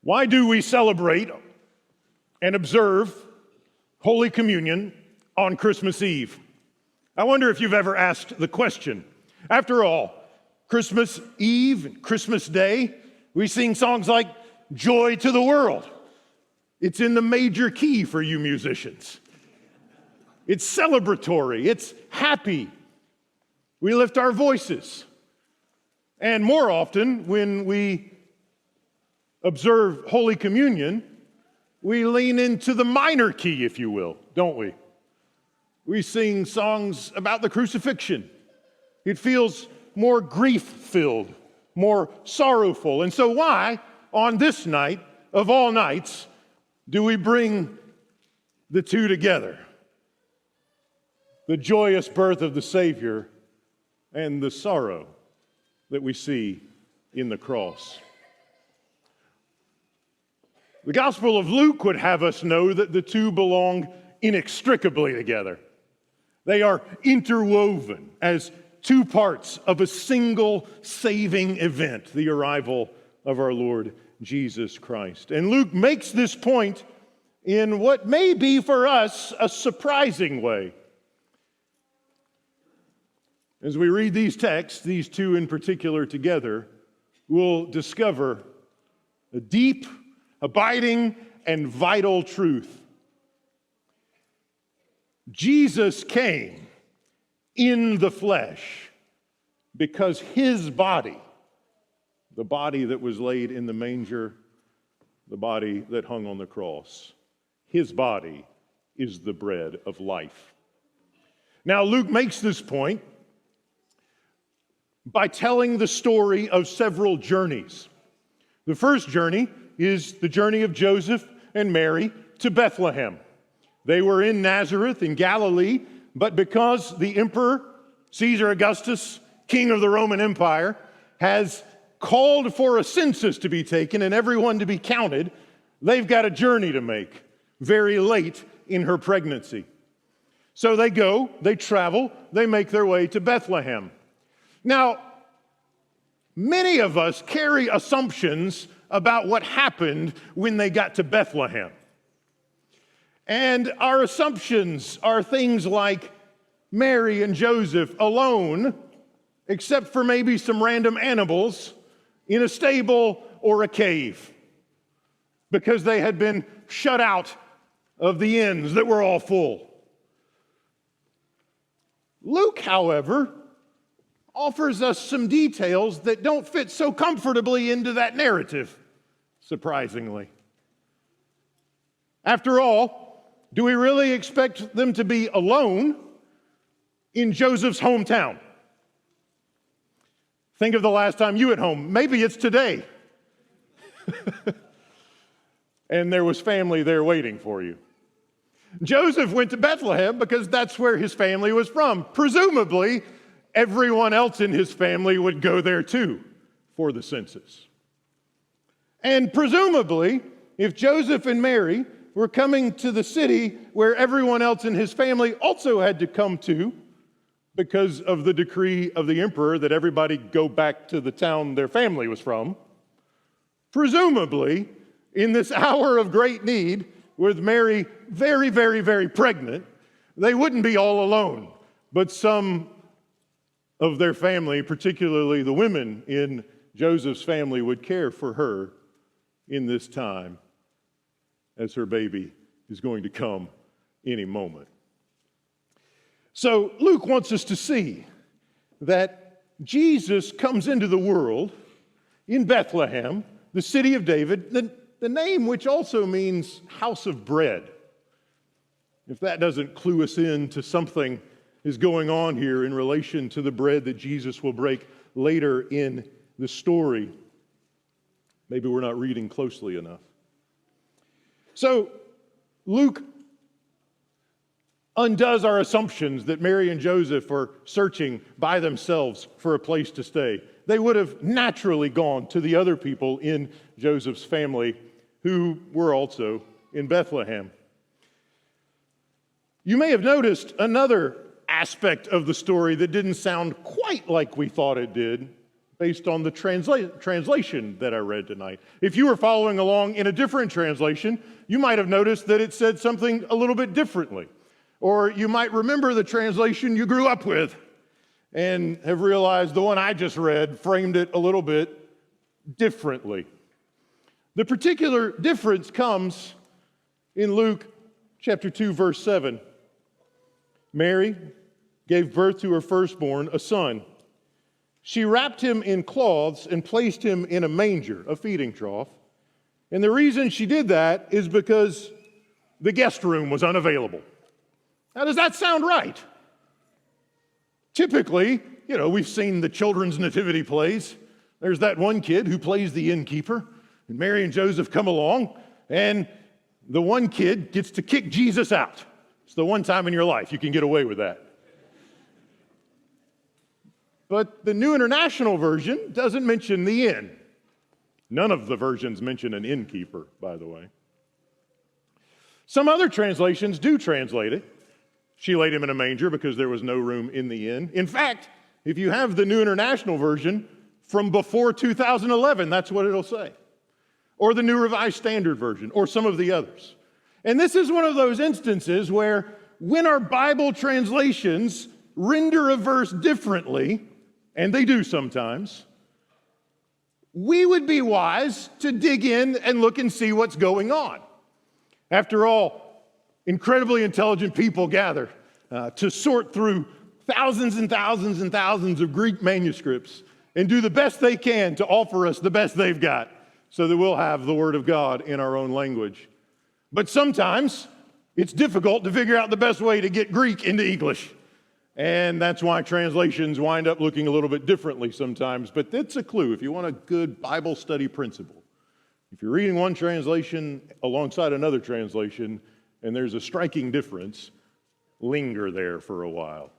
Why do we celebrate and observe Holy Communion on Christmas Eve? I wonder if you've ever asked the question. After all, Christmas Eve, Christmas Day, we sing songs like Joy to the World. It's in the major key for you musicians. It's celebratory, it's happy. We lift our voices. And more often, when we observe Holy Communion, we lean into the minor key, if you will, don't we? We sing songs about the crucifixion. It feels more grief-filled, more sorrowful. And so why, on this night of all nights, do we bring the two together? The joyous birth of the Savior and the sorrow that we see in the cross. The Gospel of Luke would have us know that the two belong inextricably together. They are interwoven as two parts of a single saving event, the arrival of our Lord Jesus Christ. And Luke makes this point in what may be for us a surprising way. As we read these texts, these two in particular together, we'll discover a deep, abiding, and vital truth. Jesus came in the flesh because his body, the body that was laid in the manger, the body that hung on the cross, his body is the bread of life. Now, Luke makes this point by telling the story of several journeys. The first journey is the journey of Joseph and Mary to Bethlehem. They were in Nazareth in Galilee, but because the emperor, Caesar Augustus, king of the Roman Empire, has called for a census to be taken and everyone to be counted, they've got a journey to make very late in her pregnancy. So they go, they travel, they make their way to Bethlehem. Now, many of us carry assumptions about what happened when they got to Bethlehem. And our assumptions are things like Mary and Joseph alone, except for maybe some random animals, in a stable or a cave, because they had been shut out of the inns that were all full. Luke, however, offers us some details that don't fit so comfortably into that narrative, surprisingly. After all, do we really expect them to be alone in Joseph's hometown? Think of the last time you were at home. Maybe it's today. And there was family there waiting for you. Joseph went to Bethlehem because that's where his family was from. Presumably, everyone else in his family would go there too for the census. And presumably, if Joseph and Mary were coming to the city where everyone else in his family also had to come to, because of the decree of the emperor that everybody go back to the town their family was from, presumably, in this hour of great need, with Mary very, very, very pregnant, they wouldn't be all alone, but some of their family, particularly the women in Joseph's family, would care for her in this time as her baby is going to come any moment. So Luke wants us to see that Jesus comes into the world in Bethlehem, the city of David, the name which also means house of bread. If that doesn't clue us in to something is going on here in relation to the bread that Jesus will break later in the story, maybe we're not reading closely enough. So Luke undoes our assumptions that Mary and Joseph are searching by themselves for a place to stay. They would have naturally gone to the other people in Joseph's family who were also in Bethlehem. You may have noticed another aspect of the story that didn't sound quite like we thought it did based on the translation that I read tonight. If you were following along in a different translation, you might have noticed that it said something a little bit differently. Or you might remember the translation you grew up with and have realized the one I just read framed it a little bit differently. The particular difference comes in Luke chapter 2, verse 7. Mary gave birth to her firstborn, a son. She wrapped him in cloths and placed him in a manger, a feeding trough. And the reason she did that is because the guest room was unavailable. Now, does that sound right? Typically, we've seen the children's nativity plays. There's that one kid who plays the innkeeper, and Mary and Joseph come along, and the one kid gets to kick Jesus out. It's the one time in your life you can get away with that. But the New International Version doesn't mention the inn. None of the versions mention an innkeeper, by the way. Some other translations do translate it. She laid him in a manger because there was no room in the inn. In fact, if you have the New International Version from before 2011, that's what it'll say. Or the New Revised Standard Version, or some of the others. And this is one of those instances where when our Bible translations render a verse differently, and they do sometimes, we would be wise to dig in and look and see what's going on. After all, incredibly intelligent people gather to sort through thousands and thousands and thousands of Greek manuscripts and do the best they can to offer us the best they've got so that we'll have the Word of God in our own language. But sometimes it's difficult to figure out the best way to get Greek into English. And that's why translations wind up looking a little bit differently sometimes. But that's a clue if you want a good Bible study principle. If you're reading one translation alongside another translation and there's a striking difference, linger there for a while.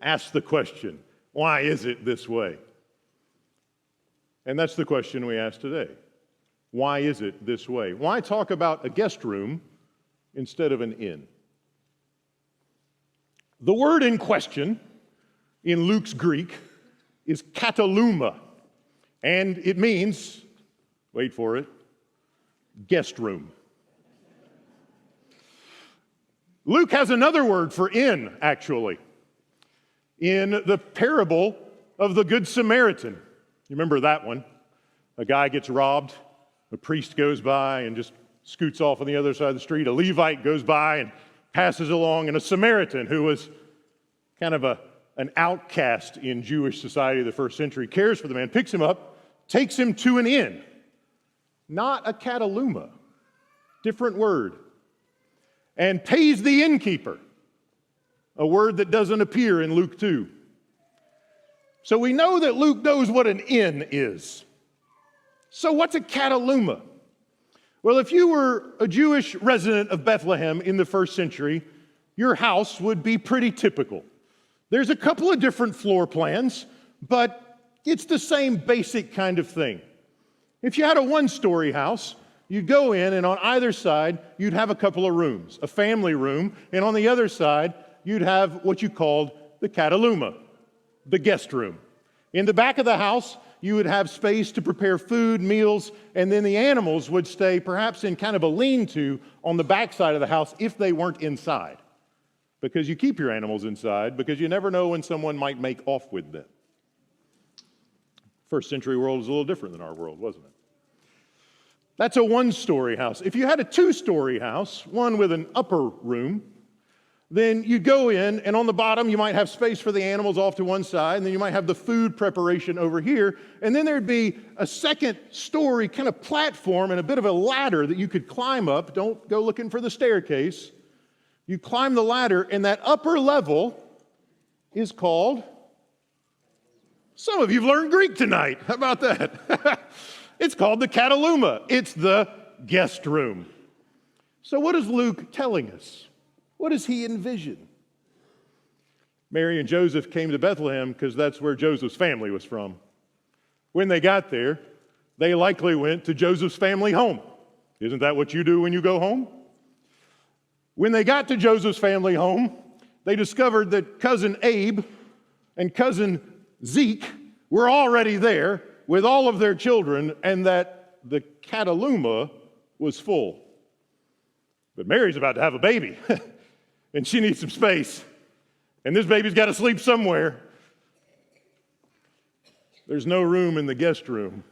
Ask the question, why is it this way? And that's the question we ask today. Why is it this way? Why talk about a guest room instead of an inn? The word in question in Luke's Greek is kataluma, and it means, wait for it, guest room. Luke has another word for inn, actually, in the parable of the Good Samaritan. You remember that one? A guy gets robbed, a priest goes by and just scoots off on the other side of the street. A Levite goes by and passes along, and a Samaritan, who was kind of an outcast in Jewish society of the first century, cares for the man, picks him up, takes him to an inn. Not a kataluma, different word. And pays the innkeeper, a word that doesn't appear in Luke 2. So we know that Luke knows what an inn is. So what's a kataluma? Well, if you were a Jewish resident of Bethlehem in the first century, your house would be pretty typical. There's a couple of different floor plans, but it's the same basic kind of thing. If you had a one-story house, you'd go in, and on either side, you'd have a couple of rooms, a family room, and on the other side, you'd have what you called the kataluma, the guest room. In the back of the house, you would have space to prepare food, meals, and then the animals would stay perhaps in kind of a lean-to on the back side of the house if they weren't inside. Because you keep your animals inside because you never know when someone might make off with them. First century world was a little different than our world, wasn't it? That's a one-story house. If you had a two-story house, one with an upper room, then you'd go in, and on the bottom you might have space for the animals off to one side, and then you might have the food preparation over here, and then there'd be a second-story kind of platform and a bit of a ladder that you could climb up. Don't go looking for the staircase. You climb the ladder, and that upper level is called, some of you've learned Greek tonight. How about that? It's called the kataluma. It's the guest room. So what is Luke telling us? What does he envision? Mary and Joseph came to Bethlehem because that's where Joseph's family was from. When they got there, they likely went to Joseph's family home. Isn't that what you do when you go home? When they got to Joseph's family home, they discovered that cousin Abe and cousin Zeke were already there with all of their children, and that the Cataluma was full. But Mary's about to have a baby, and she needs some space. And this baby's got to sleep somewhere. There's no room in the guest room.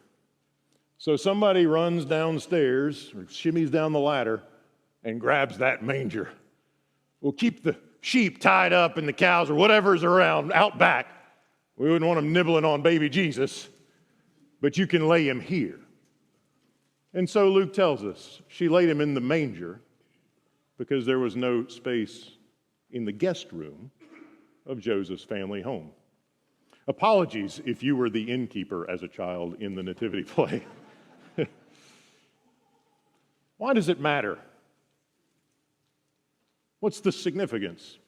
So somebody runs downstairs or shimmies down the ladder and grabs that manger. We'll keep the sheep tied up and the cows or whatever's around out back. We wouldn't want them nibbling on baby Jesus, but you can lay him here. And so Luke tells us she laid him in the manger because there was no space in the guest room of Joseph's family home. Apologies if you were the innkeeper as a child in the nativity play. Why does it matter? What's the significance?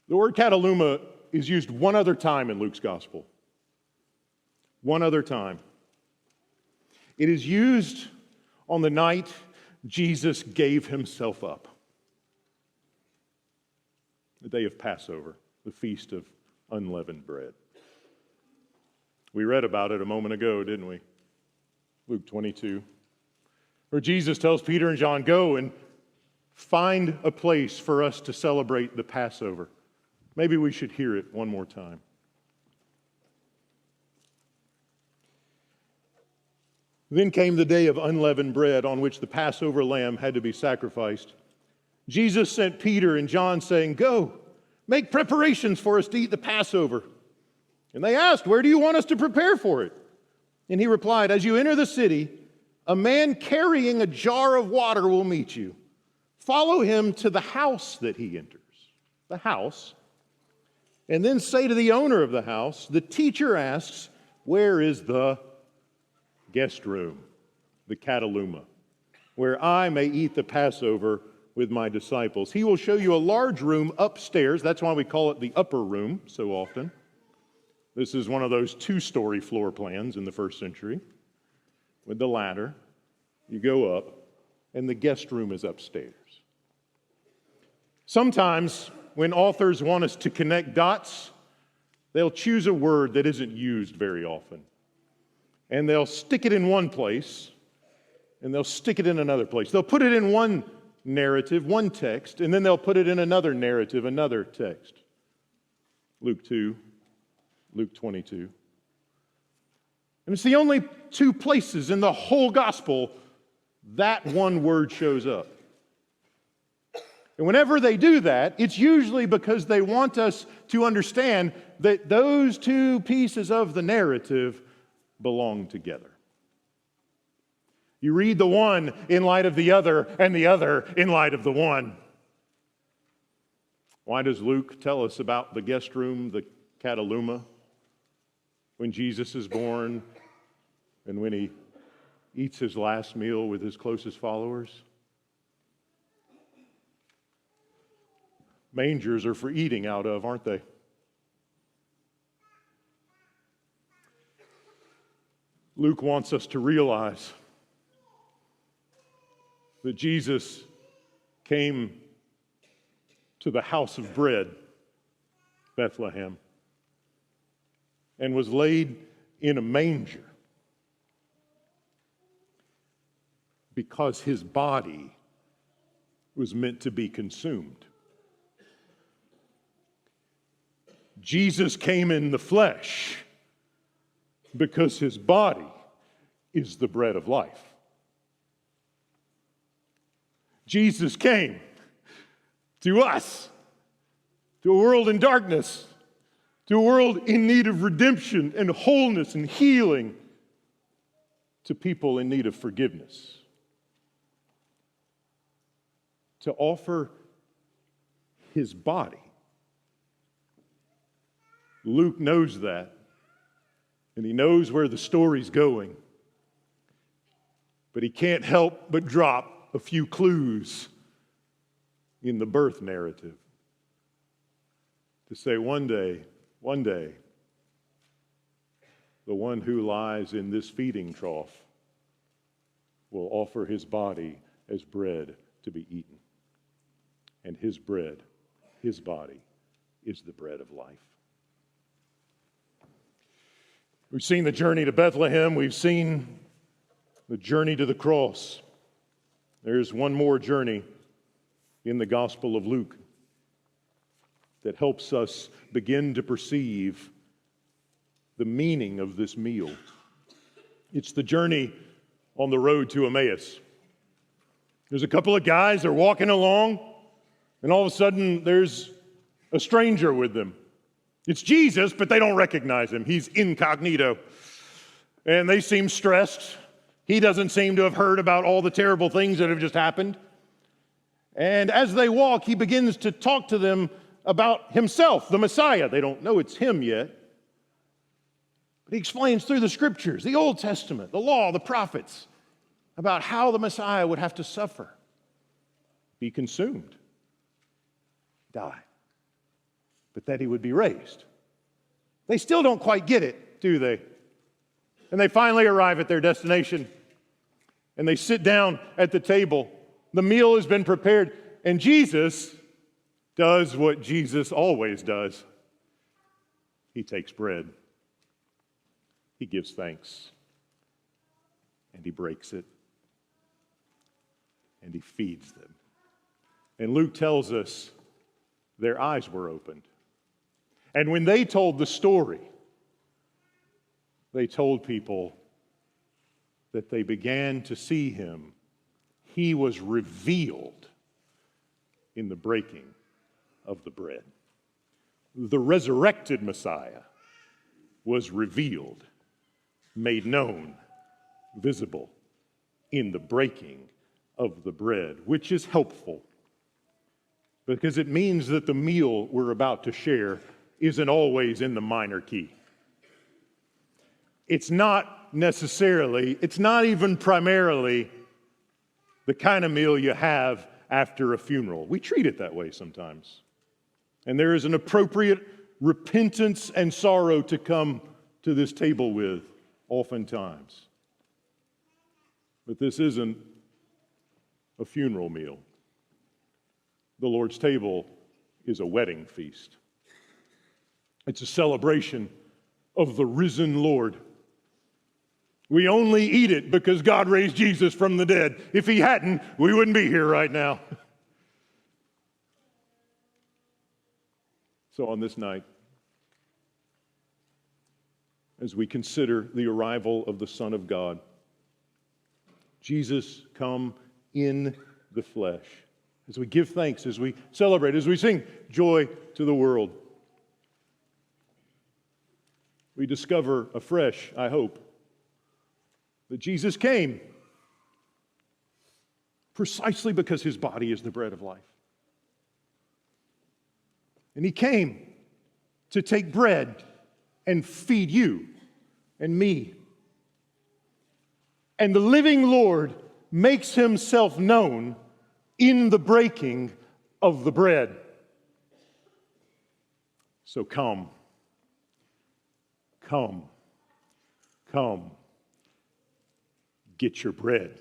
The word Cataluma is used one other time in Luke's gospel. One other time. It is used on the night Jesus gave himself up. The day of Passover, the feast of unleavened bread. We read about it a moment ago, didn't we? Luke 22, where Jesus tells Peter and John, go and find a place for us to celebrate the Passover. Maybe we should hear it one more time. Then came the day of unleavened bread on which the Passover lamb had to be sacrificed. Jesus sent Peter and John saying, go, make preparations for us to eat the Passover. And they asked, where do you want us to prepare for it? And he replied, as you enter the city, a man carrying a jar of water will meet you. Follow him to the house that he enters, the house, and then say to the owner of the house, the teacher asks, where is the guest room, the Cataluma, where I may eat the Passover with my disciples? He will show you a large room upstairs. That's why we call it the upper room so often. This is one of those two-story floor plans in the first century. With the ladder, you go up, and the guest room is upstairs. Sometimes, when authors want us to connect dots, they'll choose a word that isn't used very often. And they'll stick it in one place, and they'll stick it in another place. They'll put it in one narrative, one text, and then they'll put it in another narrative, another text. Luke 2, Luke 22. And it's the only two places in the whole gospel that one word shows up. And whenever they do that, it's usually because they want us to understand that those two pieces of the narrative belong together. You read the one in light of the other, and the other in light of the one. Why does Luke tell us about the guest room, the Cataluma, when Jesus is born and when he eats his last meal with his closest followers? Mangers are for eating out of, aren't they? Luke wants us to realize that Jesus came to the house of bread, Bethlehem, and was laid in a manger because his body was meant to be consumed. Jesus came in the flesh because his body is the bread of life. Jesus came to us, to a world in darkness, to a world in need of redemption and wholeness and healing, to people in need of forgiveness, to offer his body. Luke knows that, and he knows where the story's going, but he can't help but drop a few clues in the birth narrative to say one day, the one who lies in this feeding trough will offer his body as bread to be eaten. And his bread, his body, is the bread of life. We've seen the journey to Bethlehem. We've seen the journey to the cross. There's one more journey in the Gospel of Luke that helps us begin to perceive the meaning of this meal. It's the journey on the road to Emmaus. There's a couple of guys, they're walking along, and all of a sudden there's a stranger with them. It's Jesus, but they don't recognize him. He's incognito. And they seem stressed. He doesn't seem to have heard about all the terrible things that have just happened. And as they walk, he begins to talk to them about himself, the Messiah. They don't know it's him yet. But he explains through the scriptures, the Old Testament, the law, the prophets, about how the Messiah would have to suffer, be consumed, die, but that he would be raised. They still don't quite get it, do they? And they finally arrive at their destination, and they sit down at the table. The meal has been prepared, and Jesus does what Jesus always does. He takes bread. He gives thanks, and he breaks it, and he feeds them. And Luke tells us their eyes were opened. And when they told the story, they told people that they began to see him. He was revealed in the breaking of the bread. The resurrected Messiah was revealed, made known, visible in the breaking of the bread, which is helpful because it means that the meal we're about to share isn't always in the minor key. It's not necessarily, it's not even primarily the kind of meal you have after a funeral. We treat it that way sometimes. And there is an appropriate repentance and sorrow to come to this table with, oftentimes. But this isn't a funeral meal. The Lord's table is a wedding feast. It's a celebration of the risen Lord. We only eat it because God raised Jesus from the dead. If he hadn't, we wouldn't be here right now. So on this night, as we consider the arrival of the Son of God, Jesus come in the flesh, as we give thanks, as we celebrate, as we sing joy to the world, we discover afresh, I hope, that Jesus came precisely because his body is the bread of life. And he came to take bread and feed you and me. And the living Lord makes himself known in the breaking of the bread. So come, come, come, get your bread.